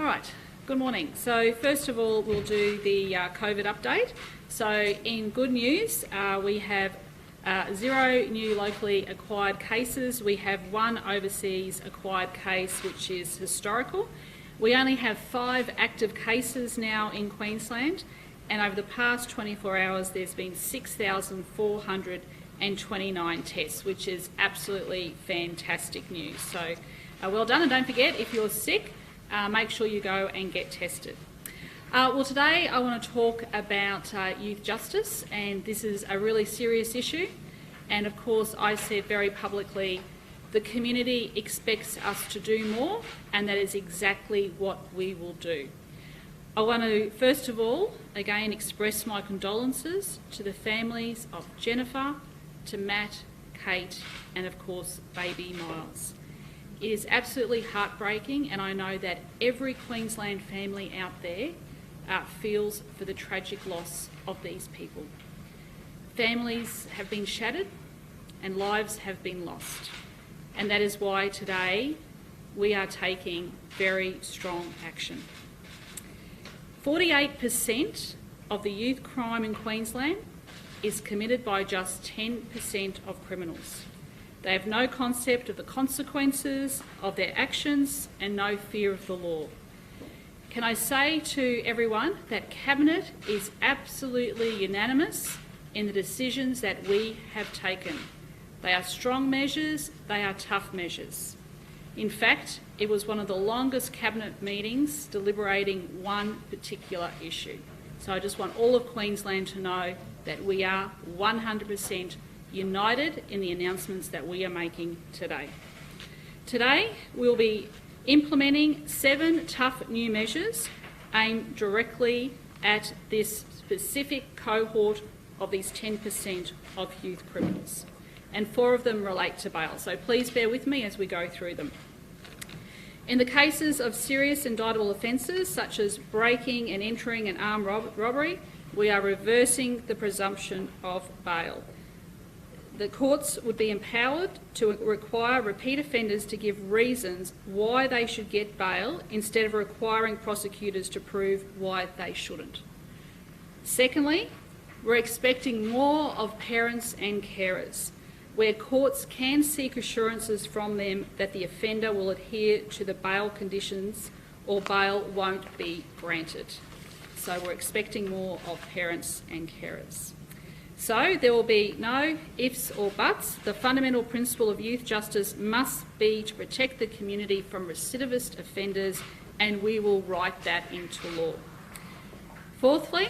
right, good morning. So first of all, we'll do the COVID update. So in good news, we have 0 new locally acquired cases. We have 1 overseas acquired case, which is historical. We only have 5 active cases now in Queensland, and over the past 24 hours there's been 6,429 tests, which is absolutely fantastic news. So well done, and don't forget, if you're sick, make sure you go and get tested. Well, today I want to talk about youth justice, and this is a really serious issue. And of course, I said very publicly, the community expects us to do more, and that is exactly what we will do. I want to, first of all, again express my condolences to the families of Jennifer, to Matt, Kate, and of course, baby Miles. It is absolutely heartbreaking, and I know that every Queensland family out there feels for the tragic loss of these people. Families have been shattered and lives have been lost, and that is why today we are taking very strong action. 48% of the youth crime in Queensland is committed by just 10% of criminals. They have no concept of the consequences of their actions and no fear of the law. Can I say to everyone that Cabinet is absolutely unanimous in the decisions that we have taken. They are strong measures, they are tough measures. In fact, it was one of the longest Cabinet meetings deliberating one particular issue. So I just want all of Queensland to know that we are 100% united in the announcements that we are making today. Today, we'll be implementing 7 tough new measures aimed directly at this specific cohort of these 10% of youth criminals. And 4 of them relate to bail, so please bear with me as we go through them. In the cases of serious indictable offences, such as breaking and entering an armed robbery, we are reversing the presumption of bail. The courts would be empowered to require repeat offenders to give reasons why they should get bail instead of requiring prosecutors to prove why they shouldn't. Secondly, we're expecting more of parents and carers, where courts can seek assurances from them that the offender will adhere to the bail conditions or bail won't be granted. So we're expecting more of parents and carers. So there will be no ifs or buts. The fundamental principle of youth justice must be to protect the community from recidivist offenders, and we will write that into law. Fourthly,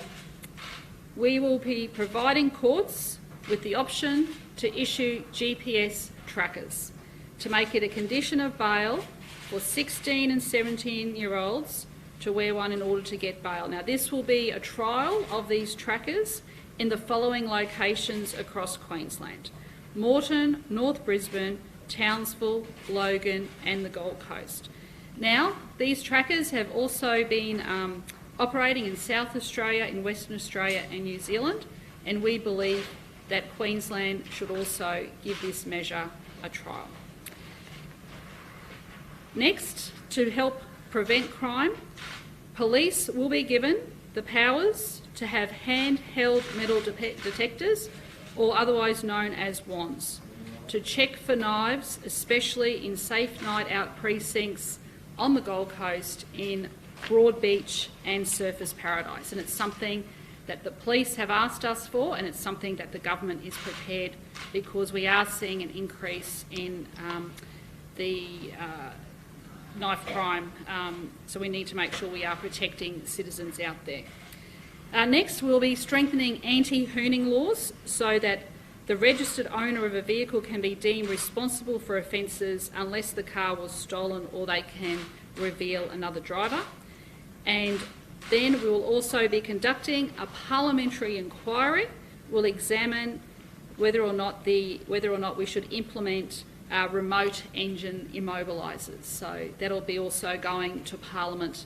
we will be providing courts with the option to issue GPS trackers to make it a condition of bail for 16 and 17-year-olds to wear one in order to get bail. Now, this will be a trial of these trackers in the following locations across Queensland: Moreton, North Brisbane, Townsville, Logan and the Gold Coast. Now, these trackers have also been operating in South Australia, in Western Australia and New Zealand, and we believe that Queensland should also give this measure a trial. Next, to help prevent crime, police will be given the powers to have handheld metal detectors, or otherwise known as wands, to check for knives, especially in safe night out precincts on the Gold Coast, in Broadbeach and Surfers Paradise. And it's something that the police have asked us for, and it's something that the government is prepared, because we are seeing an increase in the knife crime, so we need to make sure we are protecting citizens out there. Next, we'll be strengthening anti-Huning laws so that the registered owner of a vehicle can be deemed responsible for offences unless the car was stolen or they can reveal another driver. And then we will also be conducting a parliamentary inquiry. We'll examine whether or not we should implement remote engine immobilisers. So that'll be also going to Parliament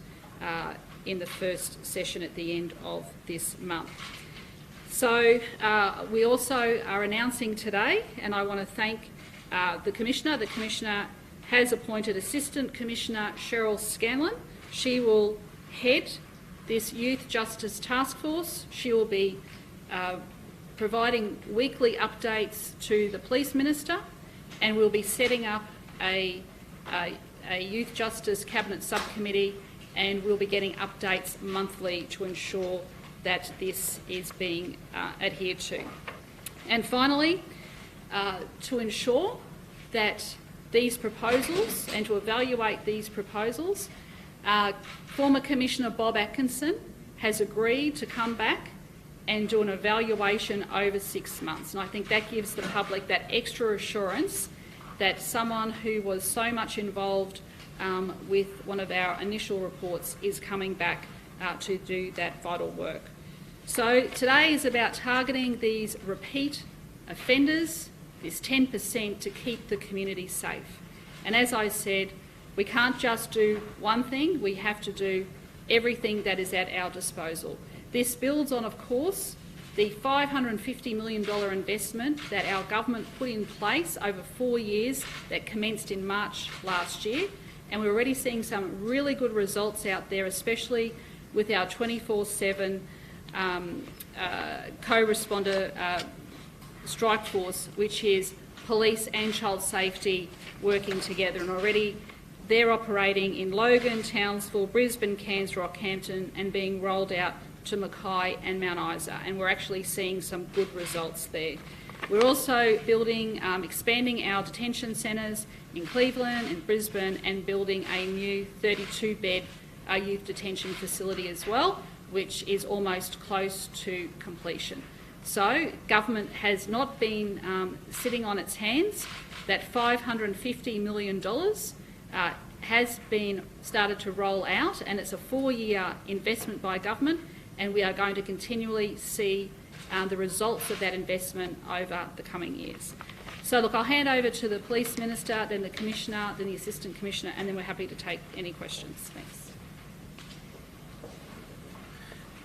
in the first session at the end of this month. So we also are announcing today, and I want to thank the Commissioner. The Commissioner has appointed Assistant Commissioner Cheryl Scanlon She will head this Youth Justice Task Force. She will be providing weekly updates to the Police Minister, and we'll be setting up a Youth Justice Cabinet Subcommittee, and we'll be getting updates monthly to ensure that this is being adhered to. And finally, to ensure that these proposals and to evaluate these proposals, former Commissioner Bob Atkinson has agreed to come back and do an evaluation over 6 months. And I think that gives the public that extra assurance that someone who was so much involved with one of our initial reports is coming back to do that vital work. So today is about targeting these repeat offenders, this 10%, to keep the community safe. And as I said, we can't just do one thing, we have to do everything that is at our disposal. This builds on, of course, the $550 million investment that our government put in place over 4 years that commenced in March last year, and we're already seeing some really good results out there, especially with our 24/7 co-responder strike force, which is police and child safety working together, and already they're operating in Logan, Townsville, Brisbane, Cairns, Rockhampton, and being rolled out to Mackay and Mount Isa, and we're actually seeing some good results there. We're also building, expanding our detention centres in Cleveland and Brisbane, and building a new 32-bed youth detention facility as well, which is almost close to completion. So government has not been sitting on its hands. That $550 million has been started to roll out, and it's a 4-year investment by government, and we are going to continually see the results of that investment over the coming years. So look, I'll hand over to the Police Minister, then the Commissioner, then the Assistant Commissioner, and then we're happy to take any questions. Thanks.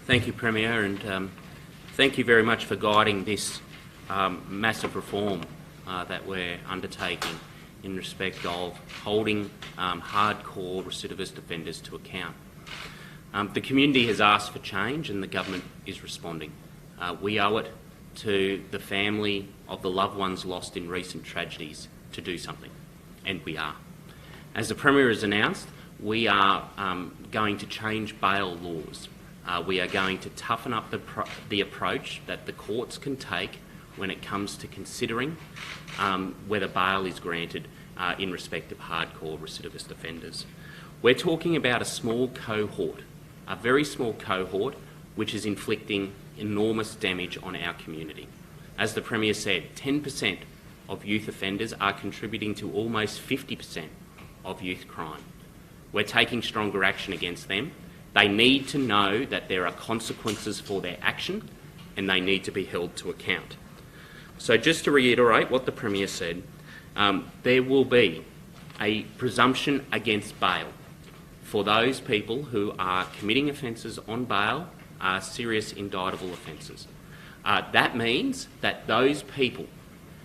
Thank you, Premier, and thank you very much for guiding this massive reform that we're undertaking in respect of holding hardcore recidivist offenders to account. The community has asked for change, and the government is responding. We owe it to the family of the loved ones lost in recent tragedies to do something, and we are. As the Premier has announced, we are going to change bail laws. We are going to toughen up the approach that the courts can take when it comes to considering whether bail is granted in respect of hardcore recidivist offenders. We're talking about a small cohort, a very small cohort, which is inflicting enormous damage on our community. As the Premier said, 10% of youth offenders are contributing to almost 50% of youth crime. We're taking stronger action against them. They need to know that there are consequences for their action, and they need to be held to account. So just to reiterate what the Premier said, there will be a presumption against bail for those people who are committing offences on bail, are serious indictable offences. That means that those people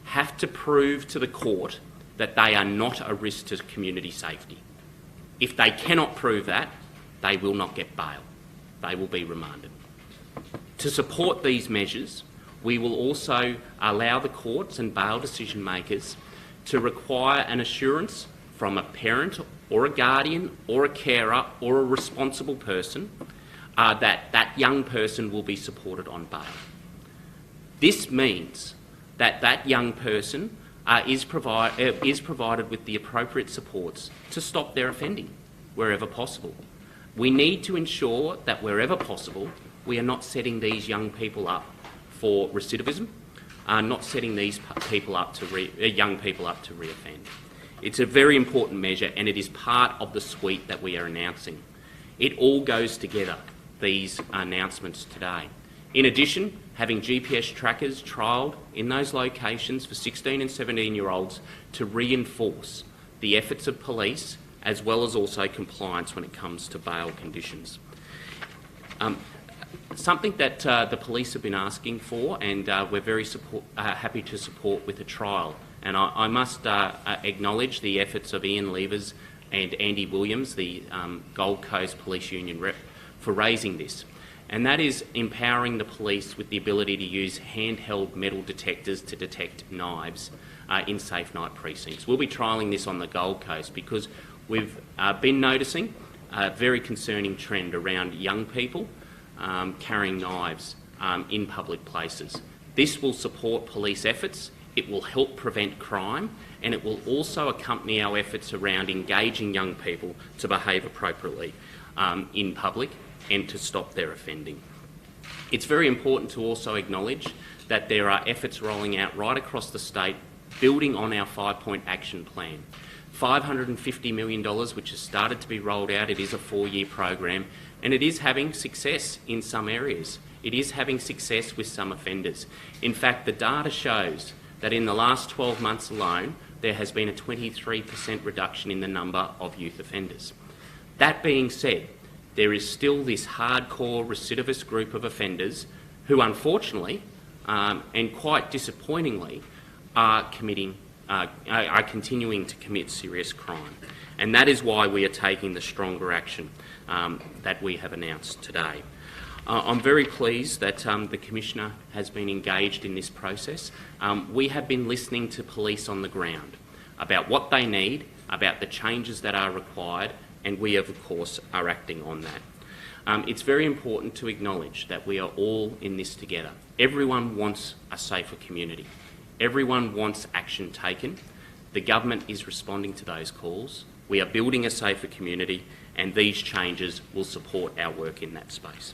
have to prove to the court that they are not a risk to community safety. If they cannot prove that, they will not get bail. They will be remanded. To support these measures, we will also allow the courts and bail decision makers to require an assurance from a parent or a guardian or a carer or a responsible person that that young person will be supported on bail. This means that that young person is provided with the appropriate supports to stop their offending wherever possible. We need to ensure that wherever possible we are not setting these young people up for recidivism, not setting these people up to young people up to reoffend. It's a very important measure, and it is part of the suite that we are announcing. It all goes together, these announcements today. In addition, having GPS trackers trialled in those locations for 16 and 17-year-olds to reinforce the efforts of police, as well as also compliance when it comes to bail conditions. Something that the police have been asking for, and we're very happy to support with a trial. And I must acknowledge the efforts of Ian Levers and Andy Williams, the Gold Coast Police Union rep, for raising this. And that is empowering the police with the ability to use handheld metal detectors to detect knives in safe night precincts. We'll be trialling this on the Gold Coast because we've been noticing a very concerning trend around young people carrying knives in public places. This will support police efforts, it will help prevent crime, and it will also accompany our efforts around engaging young people to behave appropriately in public and to stop their offending. It's very important to also acknowledge that there are efforts rolling out right across the state building on our 5-point action plan. $550 million, which has started to be rolled out. It is a 4-year program, and it is having success in some areas. It is having success with some offenders. In fact, the data shows that in the last 12 months alone, there has been a 23% reduction in the number of youth offenders. That being said, there is still this hardcore recidivist group of offenders who, unfortunately, and quite disappointingly, are continuing to commit serious crime. And that is why we are taking the stronger action that we have announced today. I'm very pleased that the Commissioner has been engaged in this process. We have been listening to police on the ground about what they need, about the changes that are required, and we, of course, are acting on that. It's very important to acknowledge that we are all in this together. Everyone wants a safer community. Everyone wants action taken. The government is responding to those calls. We are building a safer community, and these changes will support our work in that space.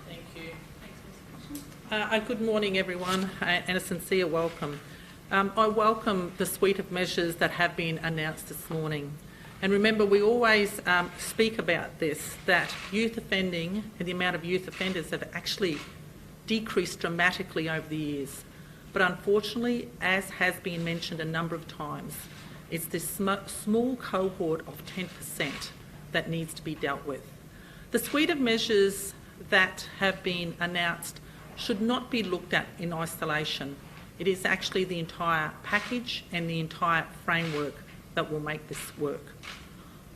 Thank you. Good morning, everyone, and a sincere welcome. I welcome the suite of measures that have been announced this morning. And remember, we always speak about this, that youth offending and the amount of youth offenders have actually decreased dramatically over the years. But unfortunately, as has been mentioned a number of times, it's this small cohort of 10% that needs to be dealt with. The suite of measures that have been announced should not be looked at in isolation. It is actually the entire package and the entire framework that will make this work.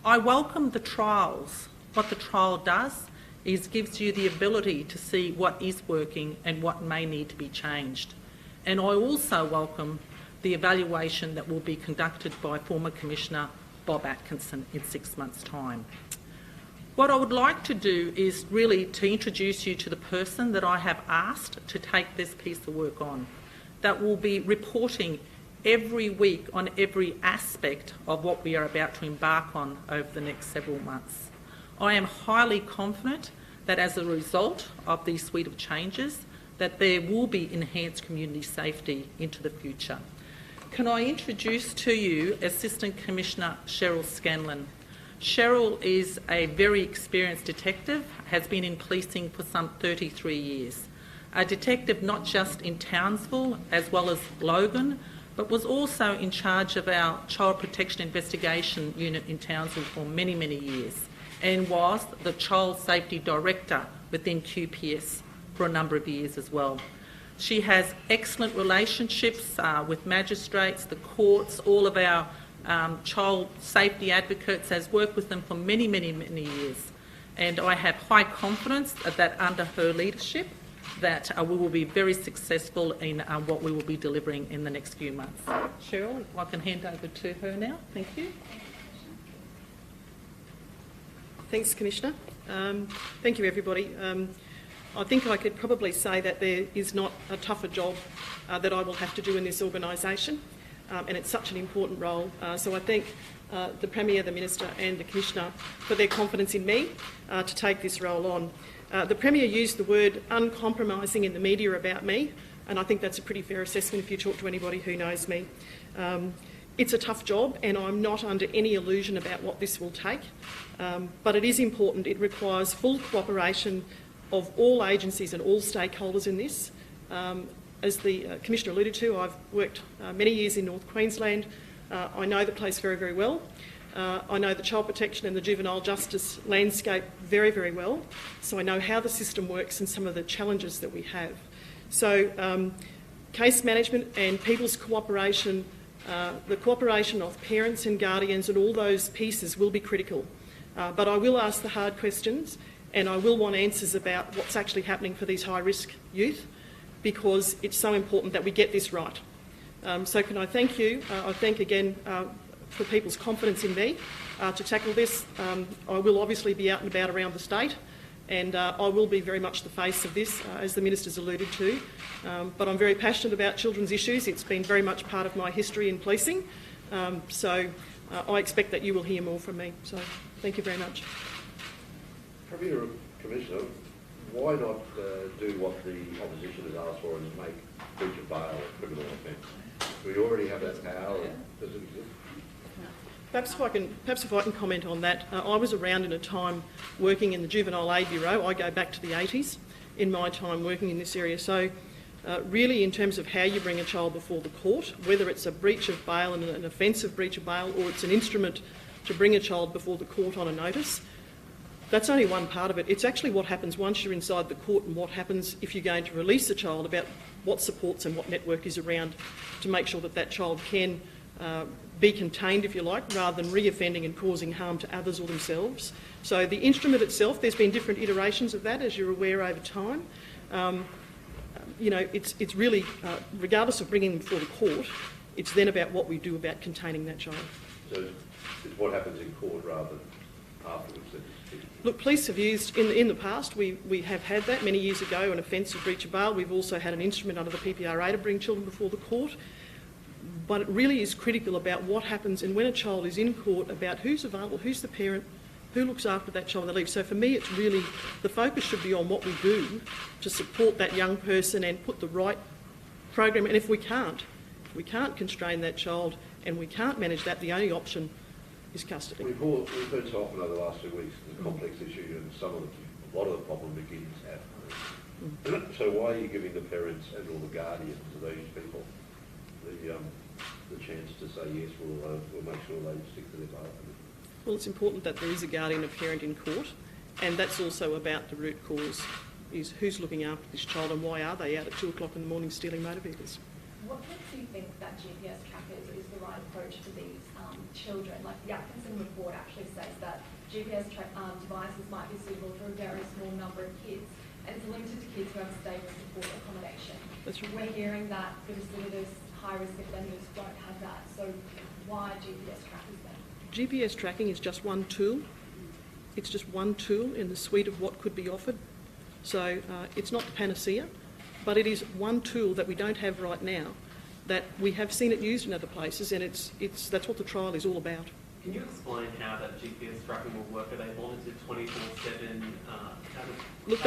I welcome the trials. What the trial does is gives you the ability to see what is working and what may need to be changed. And I also welcome the evaluation that will be conducted by former Commissioner Bob Atkinson in 6 months' time. What I would like to do is really to introduce you to the person that I have asked to take this piece of work on, that will be reporting every week on every aspect of what we are about to embark on over the next several months. I am highly confident that as a result of these suite of changes, that there will be enhanced community safety into the future. Can I introduce to you Assistant Commissioner Cheryl Scanlon. Cheryl is a very experienced detective, has been in policing for some 33 years. A detective not just in Townsville as well as Logan, but was also in charge of our Child Protection Investigation Unit in Townsville for many, many years, and was the Child Safety Director within QPS for a number of years as well. She has excellent relationships with magistrates, the courts, all of our child safety advocates, has worked with them for many, many, many years. And I have high confidence that under her leadership that we will be very successful in what we will be delivering in the next few months. Cheryl, I can hand over to her now. Thank you. Thanks, Commissioner. Thank you, everybody. I think I could probably say that there is not a tougher job that I will have to do in this organisation, and it's such an important role. So I thank the Premier, the Minister and the Commissioner for their confidence in me to take this role on. The Premier used the word uncompromising in the media about me, and I think that's a pretty fair assessment if you talk to anybody who knows me. It's a tough job, and I'm not under any illusion about what this will take, but it is important. It requires full cooperation of all agencies and all stakeholders in this. As the Commissioner alluded to, I've worked many years in North Queensland. I know the place very, very well. I know the child protection and the juvenile justice landscape very, very well. So I know how the system works and some of the challenges that we have. So case management and people's cooperation The cooperation of parents and guardians and all those pieces will be critical. But I will ask the hard questions, and I will want answers about what's actually happening for these high-risk youth, because it's so important that we get this right. So can I thank you? I thank again for people's confidence in me to tackle this. I will obviously be out and about around the state, and I will be very much the face of this, as the Minister's alluded to. But I'm very passionate about children's issues. It's been very much part of my history in policing. So I expect that you will hear more from me. So thank you very much. Premier of Commissioner, why not do what the opposition has asked for and make breach of bail a criminal offence? We already have that power. Does it exist? Perhaps if I can comment on that. I was around in a time working in the Juvenile Aid Bureau. I go back to the 80s in my time working in this area. So really, in terms of how you bring a child before the court, whether it's a breach of bail and an offensive breach of bail, or it's an instrument to bring a child before the court on a notice, that's only one part of it. It's actually what happens once you're inside the court, and what happens if you're going to release a child, about what supports and what network is around to make sure that that child can be contained, if you like, rather than re-offending and causing harm to others or themselves. So the instrument itself, there's been different iterations of that, as you're aware, over time. You know, it's really, regardless of bringing them before the court, it's then about what we do about containing that child. So it's what happens in court rather than afterwards. Look, police have used, in the past, we have had that many years ago, an offensive breach of bail. We've also had an instrument under the PPRA to bring children before the court. But it really is critical about what happens, and when a child is in court, about who's available, who's the parent, who looks after that child when they leave. So for me, it's really, the focus should be on what we do to support that young person and put the right program. And if we can't constrain that child and we can't manage that, the only option is custody. We've heard so often over the last 2 weeks the complex issue, and a lot of the problem begins at home. So why are you giving the parents and all the guardians of these people the chance to say yes, we'll make sure they stick to their bail? Well, it's important that there is a guardian or parent in court, and that's also about the root cause, is who's looking after this child and why are they out at 2 o'clock in the morning stealing motor vehicles. What makes you think that GPS trackers is the right approach for these children? Like the Atkinson report actually says that GPS devices might be suitable for a very small number of kids, and it's limited to kids who have stable support accommodation. That's right. We're hearing that the recidivist, high-risk offenders don't have that, so why GPS trackers then? GPS tracking is just one tool. It's just one tool in the suite of what could be offered. So it's not the panacea, but it is one tool that we don't have right now, that we have seen it used in other places, and that's what the trial is all about. Can you explain how that GPS tracking will work? Are they monitored 24/7? Look,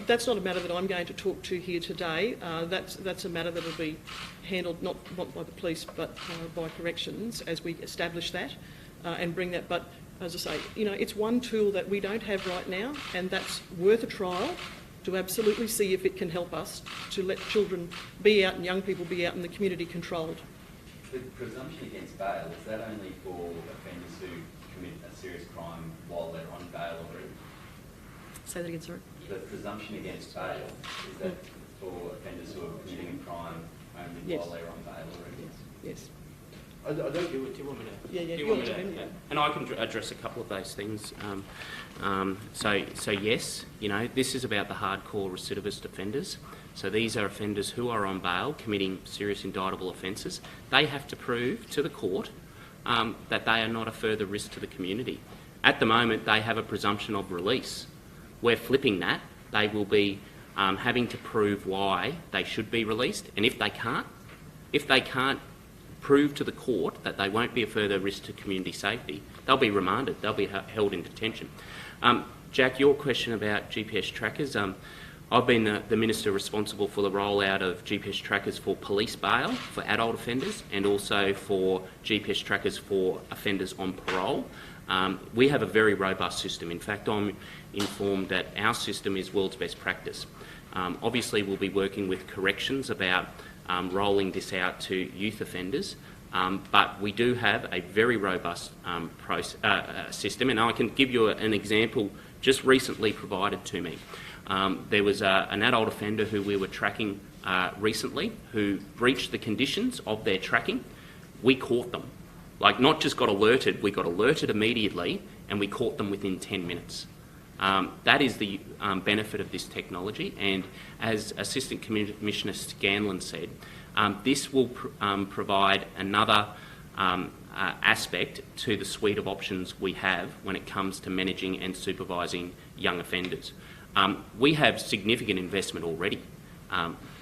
that's not a matter that I'm going to talk to here today. That's a matter that will be handled not by the police but by corrections as we establish that and bring that. But as I say, you know, it's one tool that we don't have right now, and that's worth a trial to absolutely see if it can help us to let children be out and young people be out in the community controlled. The presumption against bail, is that only for offenders who commit a serious crime while they're on bail already? Say that again, sorry. The presumption against bail, is that for offenders who are committing a crime only Yes. while they're on bail already? Yes. I don't Do you want me to? Yeah, yeah. Do you want me to? And I can address a couple of those things. So yes, you know, this is about the hardcore recidivist offenders. So these are offenders who are on bail committing serious indictable offences. They have to prove to the court that they are not a further risk to the community. At the moment, they have a presumption of release. We're flipping that. They will be having to prove why they should be released, and if they can't prove to the court that they won't be a further risk to community safety, they'll be remanded. They'll be held in detention. Jack, your question about GPS trackers. I've been the minister responsible for the rollout of GPS trackers for police bail for adult offenders, and also for GPS trackers for offenders on parole. We have a very robust system. In fact, I'm informed that our system is world's best practice. Obviously, we'll be working with corrections about rolling this out to youth offenders, but we do have a very robust system, and I can give you an example just recently provided to me. There was an adult offender who we were tracking recently who breached the conditions of their tracking. we caught them. Like, not just got alerted, we got alerted immediately and we caught them within 10 minutes. That is the benefit of this technology, and as Assistant Commissioner Scanlon said, this will provide another aspect to the suite of options we have when it comes to managing and supervising young offenders. We have significant investment already,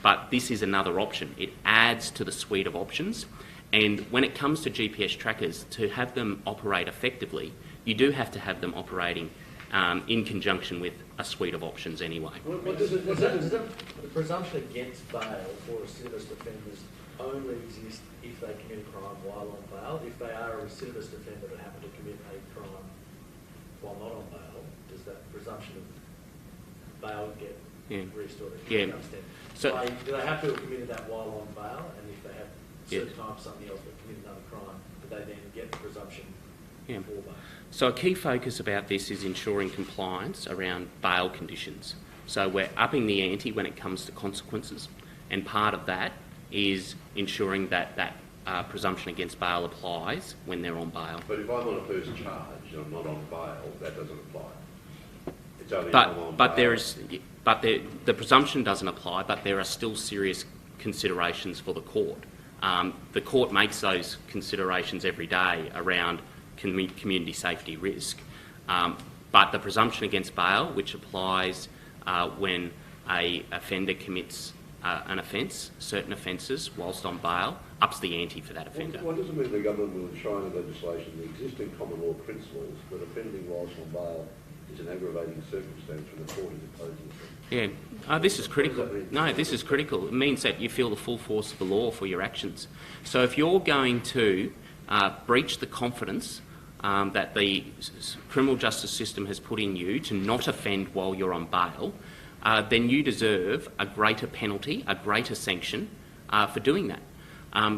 but this is another option. It adds to the suite of options, and when it comes to GPS trackers, to have them operate effectively, you do have to have them operating in conjunction with a suite of options anyway. Does the presumption against bail for recidivist offenders only exist if they commit a crime while on bail? If they are a recidivist offender that happen to commit a crime while not on bail, does that presumption of bail get restored? Yeah. So do they have to have committed that while on bail, and if they have served time for something else but committed another crime, do they then get the presumption for bail? So a key focus about this is ensuring compliance around bail conditions. So we're upping the ante when it comes to consequences, and part of that is ensuring that that presumption against bail applies when they're on bail. But if I'm on a first charge and I'm not on bail, that doesn't apply. It's only if I'm on bail. The presumption doesn't apply, but there are still serious considerations for the court. The court makes those considerations every day around community safety risk. But the presumption against bail, which applies when an offender commits an offence, certain offences, whilst on bail, ups the ante for that offender. What does it mean the government will enshrine in legislation the existing common law principles that offending whilst on bail is an aggravating circumstance when the court is imposing it? Yeah, this is critical. No, this is critical. It means that you feel the full force of the law for your actions. So if you're going to breach the confidence that the criminal justice system has put in you to not offend while you're on bail, then you deserve a greater penalty, a greater sanction for doing that.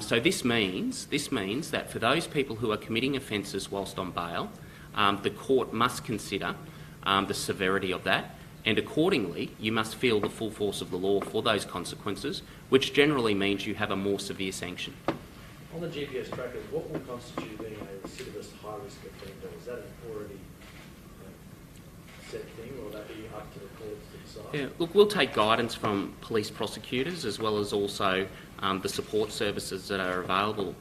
So this means that for those people who are committing offences whilst on bail, the court must consider the severity of that, and accordingly you must feel the full force of the law for those consequences, which generally means you have a more severe sanction. On the GPS trackers, what will constitute being a recidivist high-risk offender? Is that an already set thing, or will that be up to the courts to decide? Yeah, look, we'll take guidance from police prosecutors as well as also the support services that are available.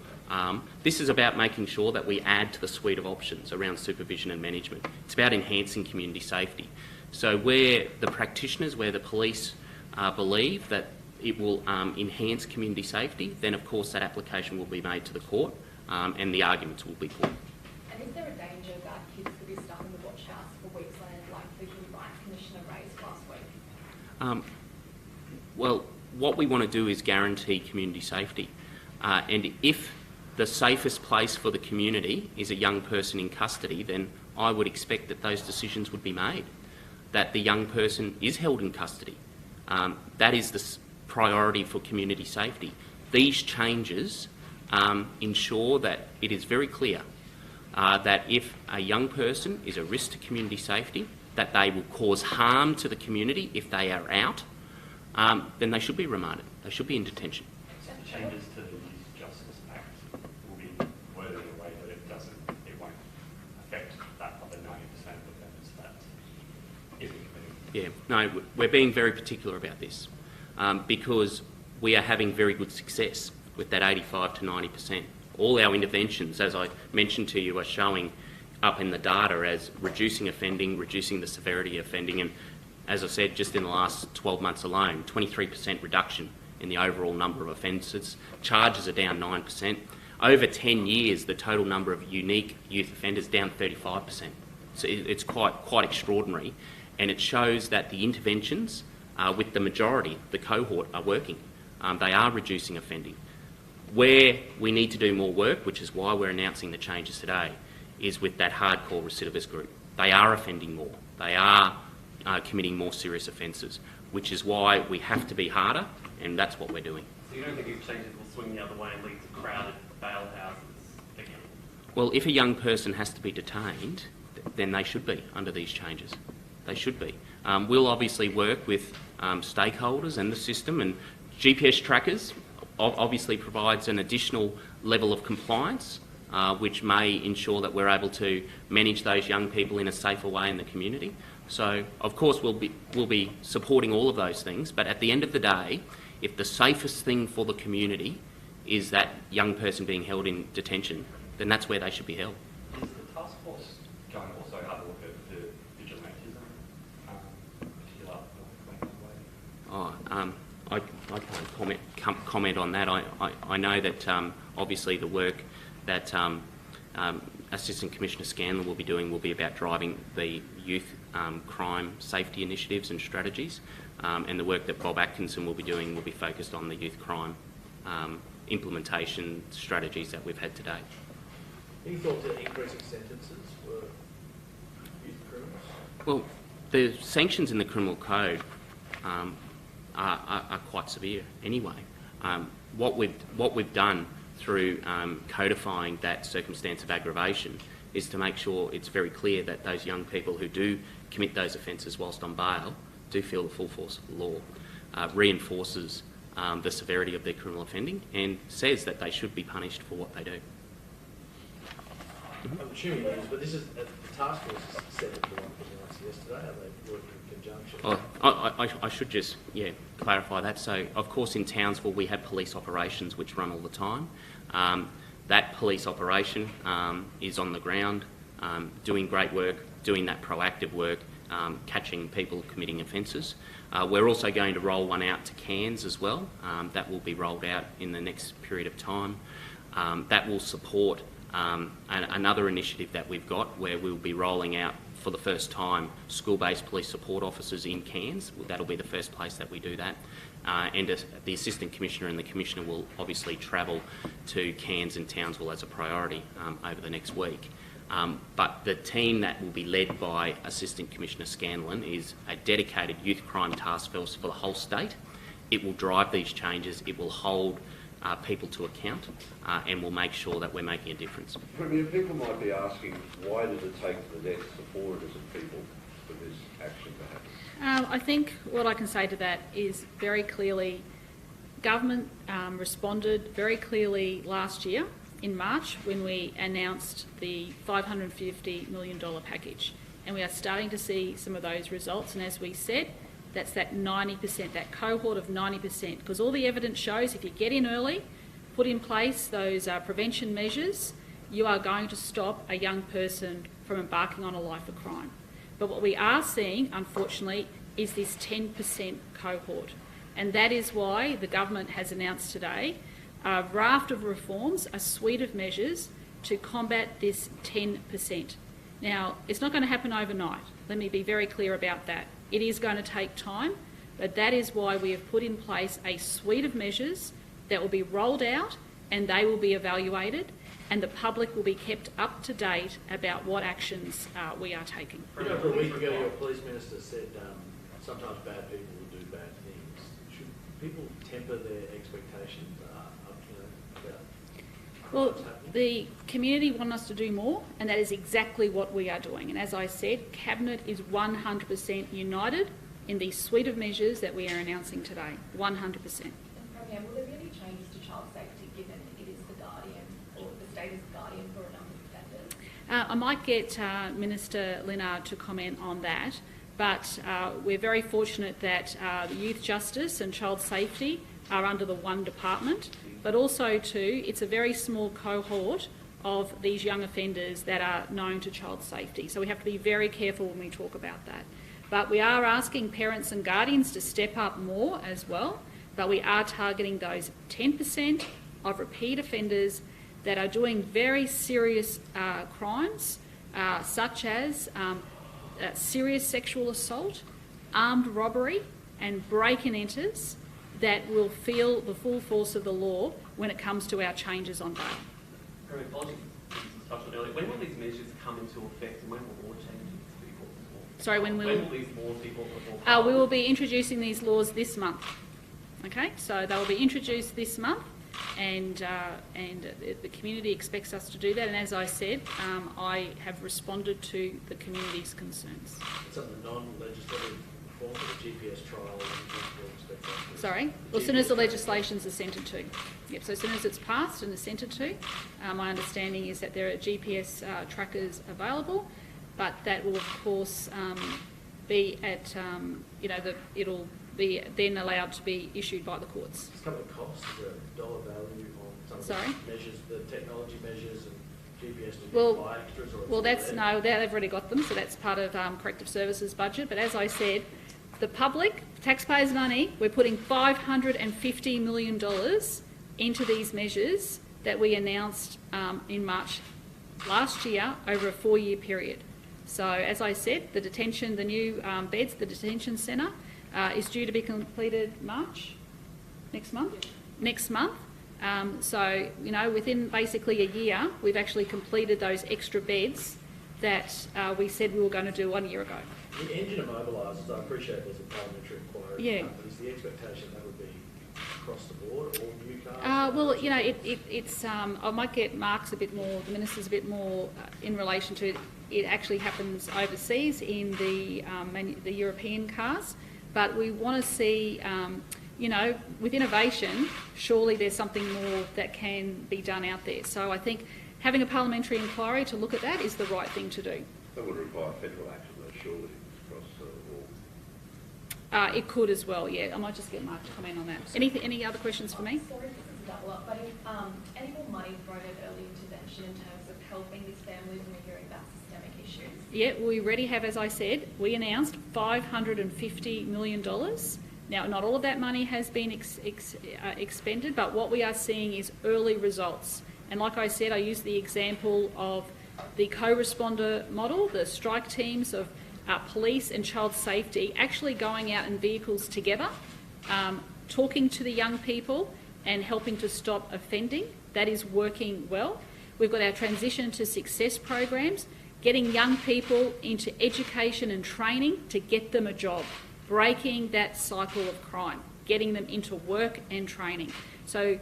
This is about making sure that we add to the suite of options around supervision and management. It's about enhancing community safety. So where the practitioners, where the police believe that it will enhance community safety, then of course that application will be made to the court and the arguments will be put. And is there a danger that kids could be stuck in the watch house for weeks on end, like the Human Rights Commissioner raised last week? Well, what we want to do is guarantee community safety. And if the safest place for the community is a young person in custody, then I would expect that those decisions would be made, that the young person is held in custody. That is the priority for community safety. These changes ensure that it is very clear that if a young person is a risk to community safety, that they will cause harm to the community if they are out, then they should be remanded. They should be in detention. Changes to the Youth Justice Act will be worded in a way that it won't affect that other 90% of offenders that isn't committing. Yeah, no, we're being very particular about this because we are having very good success with that 85 to 90%. All our interventions, as I mentioned to you, are showing up in the data as reducing offending, reducing the severity of offending, and as I said, just in the last 12 months alone, 23% reduction in the overall number of offences. Charges are down 9%. Over 10 years, the total number of unique youth offenders down 35%. So it's quite extraordinary, and it shows that the interventions with the majority, the cohort, are working. They are reducing offending. Where we need to do more work, which is why we're announcing the changes today, is with that hardcore recidivist group. They are offending more. They are committing more serious offences, which is why we have to be harder, and that's what we're doing. So you don't think these changes will swing the other way and lead to crowded bail houses again? Well, if a young person has to be detained, then they should be under these changes. They should be. We'll obviously work with stakeholders and the system, and GPS trackers obviously provides an additional level of compliance, which may ensure that we're able to manage those young people in a safer way in the community. So, of course, we'll be supporting all of those things, but at the end of the day, if the safest thing for the community is that young person being held in detention, then that's where they should be held. Is the task force going to also have a look at the vigilantism, particular Queensland way? I can't comment on that. I know that obviously the work that Assistant Commissioner Scanlon will be doing will be about driving the youth crime safety initiatives and strategies, and the work that Bob Atkinson will be doing will be focused on the youth crime implementation strategies that we've had to date. Any thought to increasing sentences for youth criminals? Well, the sanctions in the criminal code are quite severe anyway. What we've done through codifying that circumstance of aggravation is to make sure it's very clear that those young people who do commit those offences whilst on bail do feel the full force of the law, reinforces the severity of their criminal offending and says that they should be punished for what they do. I'm assuming it is, but this is the task force is set up for one thing yesterday. Are they working in conjunction? I should just clarify that. So, of course, in Townsville we have police operations which run all the time. That police operation is on the ground, doing great work, doing that proactive work, catching people committing offences. We're also going to roll one out to Cairns as well. That will be rolled out in the next period of time. That will support another initiative that we've got where we'll be rolling out for the first time school-based police support officers in Cairns. That'll be the first place that we do that. And the Assistant Commissioner and the Commissioner will obviously travel to Cairns and Townsville as a priority over the next week. But the team that will be led by Assistant Commissioner Scanlon is a dedicated youth crime task force for the whole state. It will drive these changes, it will hold people to account, and will make sure that we're making a difference. Premier, people might be asking, why does it take the deaths of 4 innocent people for this action to happen? I think what I can say to that is very clearly, government responded very clearly last year in March when we announced the $550 million package, and we are starting to see some of those results. And as we said, that's that 90%, that cohort of 90%, because all the evidence shows if you get in early, put in place those prevention measures, you are going to stop a young person from embarking on a life of crime. But what we are seeing, unfortunately, is this 10% cohort. And that is why the government has announced today a raft of reforms, a suite of measures to combat this 10%. Now, it's not going to happen overnight. Let me be very clear about that. It is going to take time, but that is why we have put in place a suite of measures that will be rolled out and they will be evaluated, and the public will be kept up to date about what actions we are taking. You know, a week ago your police minister said sometimes bad people will do bad things. Should people temper their expectations about Well, what's happening? the community want us to do more, and that is exactly what we are doing. And as I said, Cabinet is 100% united in the suite of measures that we are announcing today. 100%. Premier, will there be any changes to child safety given it is the guardian, or the state is the guardian for a number of offenders? I might get Minister Linnard to comment on that, but we're very fortunate that the Youth Justice and Child Safety are under the one department, but also too, it's a very small cohort of these young offenders that are known to child safety. So we have to be very careful when we talk about that. But we are asking parents and guardians to step up more as well, but we are targeting those 10% of repeat offenders that are doing very serious crimes, such as serious sexual assault, armed robbery and break-and-enters, that will feel the full force of the law when it comes to our changes on bail. Very apologies. Touched on earlier. When will these measures come into effect, and when will law changes be brought before? Sorry, when will these laws be brought before? We will be introducing these laws this month. Okay, so they will be introduced this month, and the community expects us to do that. And as I said, I have responded to the community's concerns. Some of the non-legislative conform to the GPS trial and we'll expect that to... Sorry? Well, as soon as the legislation's assented to. Yep, so as soon as it's passed and assented to, my understanding is that there are GPS trackers available, but that will, of course, be at, it'll be then allowed to be issued by the courts. It's come at a cost, is there a dollar value on some Sorry? of the measures, the technology measures and GPS, do Well, you buy extras or... Well, they've already got them, so that's part of Corrective Services budget. But as I said, the public, taxpayers' money, we're putting $550 million into these measures that we announced in March last year over a 4-year period. So, as I said, the new beds, the detention centre, is due to be completed next month. So, within basically a year, we've actually completed those extra beds that we said we were going to do 1 year ago. The engine immobilisers, I appreciate there's a parliamentary inquiry, Yeah. but is the expectation that would be across the board, all new cars? Well, it's. I might get Mark's a bit more, the Minister's a bit more in relation to it actually happens overseas in the European cars, but we want to see, with innovation, surely there's something more that can be done out there. So I think having a parliamentary inquiry to look at that is the right thing to do. That would require federal action, though, surely, across all. It could as well, yeah. I might just get Mark to comment on that. Any other questions for me? Sorry, this is a double up, but any more money thrown at early intervention in terms of helping these families when we're hearing about systemic issues? Yeah, we already have, as I said, we announced $550 million. Now, not all of that money has been expended, but what we are seeing is early results. And like I said, I used the example of the co-responder model, the strike teams of police and child safety actually going out in vehicles together, talking to the young people and helping to stop offending. That is working well. We've got our transition to success programs, getting young people into education and training to get them a job, breaking that cycle of crime, getting them into work and training. So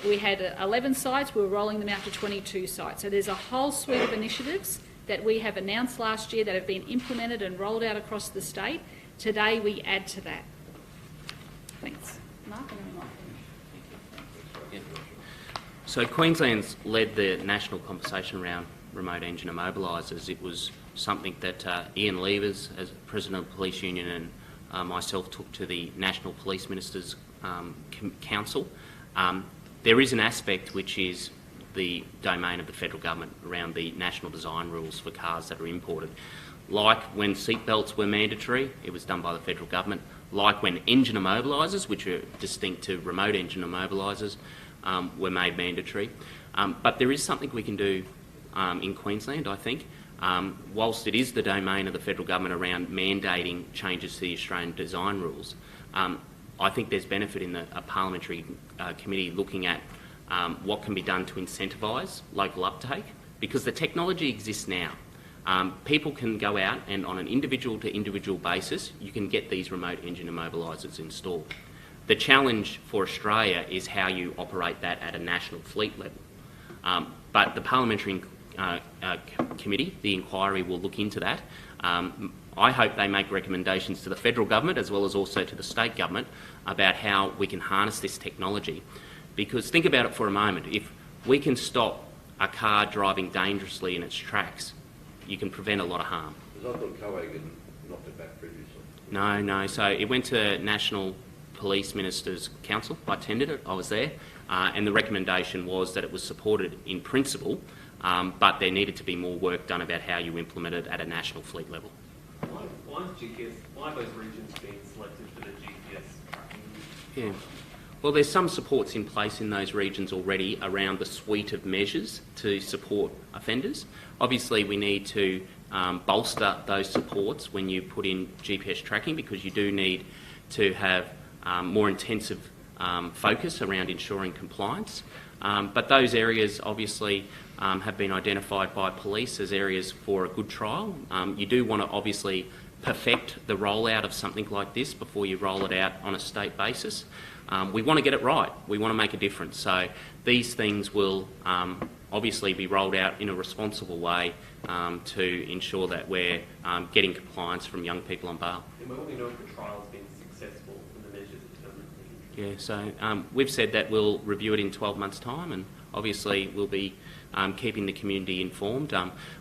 we had 11 sites, we were rolling them out to 22 sites. So there's a whole suite of initiatives that we have announced last year that have been implemented and rolled out across the state. Today we add to that. Thanks. Mark, and then Mark. So Queensland's led the national conversation around remote engine immobilisers. It was something that Ian Levers, as President of the Police Union, and myself took to the National Police Ministers' Council. There is an aspect which is the domain of the federal government around the national design rules for cars that are imported. Like when seatbelts were mandatory, it was done by the federal government. Like when engine immobilisers, which are distinct to remote engine immobilisers, were made mandatory. But there is something we can do in Queensland, I think. Whilst it is the domain of the federal government around mandating changes to the Australian design rules, I think there's benefit in a parliamentary committee looking at what can be done to incentivise local uptake, because the technology exists now. People can go out and on an individual to individual basis, you can get these remote engine immobilisers installed. The challenge for Australia is how you operate that at a national fleet level. But the parliamentary committee, the inquiry, will look into that. I hope they make recommendations to the federal government as well as also to the state government about how we can harness this technology. Because think about it for a moment. If we can stop a car driving dangerously in its tracks, you can prevent a lot of harm. Because I thought Covet knocked it back previously. No. So it went to National Police Ministers' Council. I attended it. I was there. And the recommendation was that it was supported in principle, but there needed to be more work done about how you implement it at a national fleet level. Why are those regions being selected for the GPS tracking? Yeah. Well, there's some supports in place in those regions already around the suite of measures to support offenders. Obviously, we need to bolster those supports when you put in GPS tracking, because you do need to have more intensive focus around ensuring compliance. But those areas obviously have been identified by police as areas for a good trial. You do want to obviously perfect the rollout of something like this before you roll it out on a state basis. We want to get it right. We want to make a difference. So these things will obviously be rolled out in a responsible way to ensure that we're getting compliance from young people on bail. And when will we know if the trial's been successful and the measures determined? Yeah, so we've said that we'll review it in 12 months' time, and obviously we'll be keeping the community informed.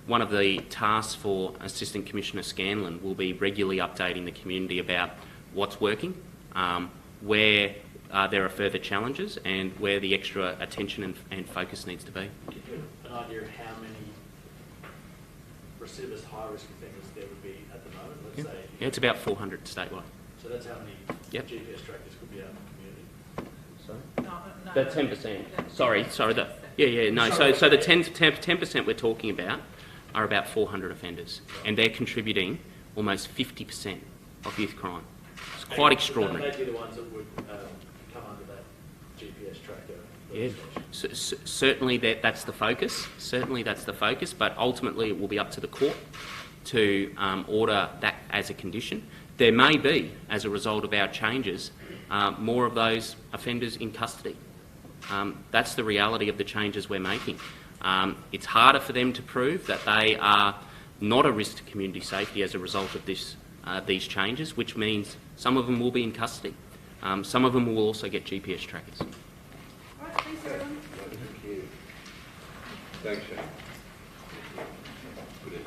One of the tasks for Assistant Commissioner Scanlon will be regularly updating the community about what's working, where there are further challenges, and where the extra attention and focus needs to be. Can you give an idea of how many recidivist high-risk offenders there would be at the moment? Let's say. Yeah, it's about 400 statewide. So that's how many Yep. GPS trackers could be out in the community. Sorry? The 10%. Sorry. So the 10% we're talking about are about 400 offenders, and they're contributing almost 50% of youth crime. It's quite extraordinary. They'd be the ones that would come under that GPS tracker. Yeah, certainly that's the focus. Certainly that's the focus, but ultimately it will be up to the court to order that as a condition. There may be, as a result of our changes, more of those offenders in custody. That's the reality of the changes we're making. It's harder for them to prove that they are not a risk to community safety as a result of these changes, which means some of them will be in custody. Some of them will also get GPS trackers. All right, thanks everyone. Thank you. Thanks, Shane. Good.